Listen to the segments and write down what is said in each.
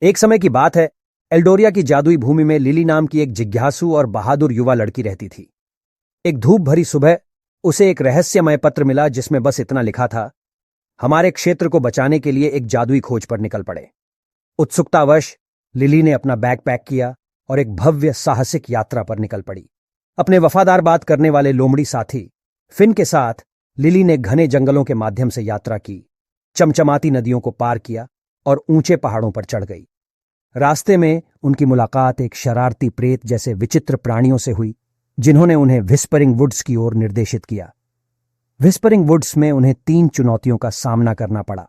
एक समय की बात है, एल्डोरिया की जादुई भूमि में लिली नाम की एक जिज्ञासु और बहादुर युवा लड़की रहती थी। एक धूप भरी सुबह उसे एक रहस्यमय पत्र मिला जिसमें बस इतना लिखा था, हमारे क्षेत्र को बचाने के लिए एक जादुई खोज पर निकल पड़े। उत्सुकतावश लिली ने अपना बैग पैक किया और एक भव्य साहसिक यात्रा पर निकल पड़ी। अपने वफादार बात करने वाले लोमड़ी साथी फिन के साथ लिली ने घने जंगलों के माध्यम से यात्रा की, चमचमाती नदियों को पार किया और ऊंचे पहाड़ों पर चढ़ गई। रास्ते में उनकी मुलाकात एक शरारती प्रेत जैसे विचित्र प्राणियों से हुई, जिन्होंने उन्हें व्हिस्परिंग वुड्स की ओर निर्देशित किया। व्हिस्परिंग वुड्स में उन्हें 3 चुनौतियों का सामना करना पड़ा।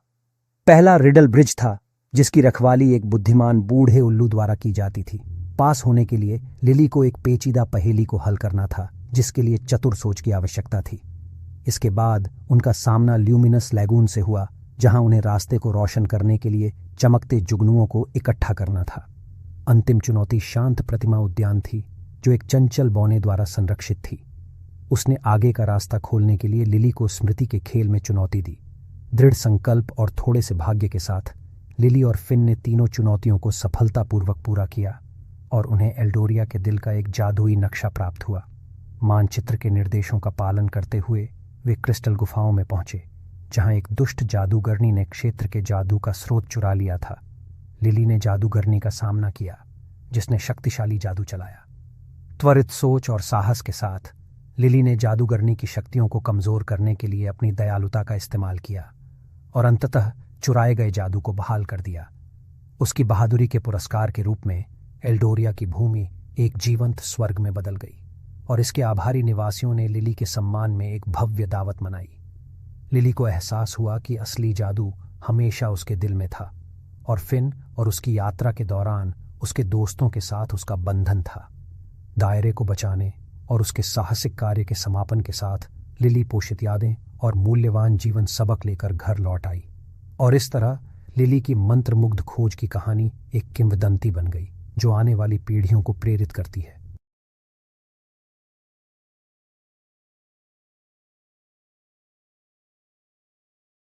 पहला रिडल ब्रिज था, जिसकी रखवाली एक बुद्धिमान बूढ़े उल्लू द्वारा की जाती थी। पास होने के लिए लिली को एक पेचीदा पहेली को हल करना था, जिसके लिए चतुर सोच की आवश्यकता थी। इसके बाद उनका सामना ल्यूमिनस लैगून से हुआ, जहां उन्हें रास्ते को रोशन करने के लिए चमकते जुगनुओं को इकट्ठा करना था। अंतिम चुनौती शांत प्रतिमा उद्यान थी, जो एक चंचल बौने द्वारा संरक्षित थी। उसने आगे का रास्ता खोलने के लिए लिली को स्मृति के खेल में चुनौती दी। दृढ़ संकल्प और थोड़े से भाग्य के साथ लिली और फिन ने तीनों चुनौतियों को सफलतापूर्वक पूरा किया और उन्हें एल्डोरिया के दिल का एक जादुई नक्शा प्राप्त हुआ। मानचित्र के निर्देशों का पालन करते हुए वे क्रिस्टल गुफाओं में पहुंचे, जहां एक दुष्ट जादूगरनी ने क्षेत्र के जादू का स्रोत चुरा लिया था। लिली ने जादूगरनी का सामना किया, जिसने शक्तिशाली जादू चलाया। त्वरित सोच और साहस के साथ लिली ने जादूगरनी की शक्तियों को कमजोर करने के लिए अपनी दयालुता का इस्तेमाल किया और अंततः चुराए गए जादू को बहाल कर दिया। उसकी बहादुरी के पुरस्कार के रूप में एल्डोरिया की भूमि एक जीवंत स्वर्ग में बदल गई और इसके आभारी निवासियों ने लिली के सम्मान में एक भव्य दावत मनाई। लिली को एहसास हुआ कि असली जादू हमेशा उसके दिल में था और फिन और उसकी यात्रा के दौरान उसके दोस्तों के साथ उसका बंधन था। दायरे को बचाने और उसके साहसिक कार्य के समापन के साथ लिली पोषित यादें और मूल्यवान जीवन सबक लेकर घर लौट आई और इस तरह लिली की मंत्रमुग्ध खोज की कहानी एक किंवदंती बन गई, जो आने वाली पीढ़ियों को प्रेरित करती है।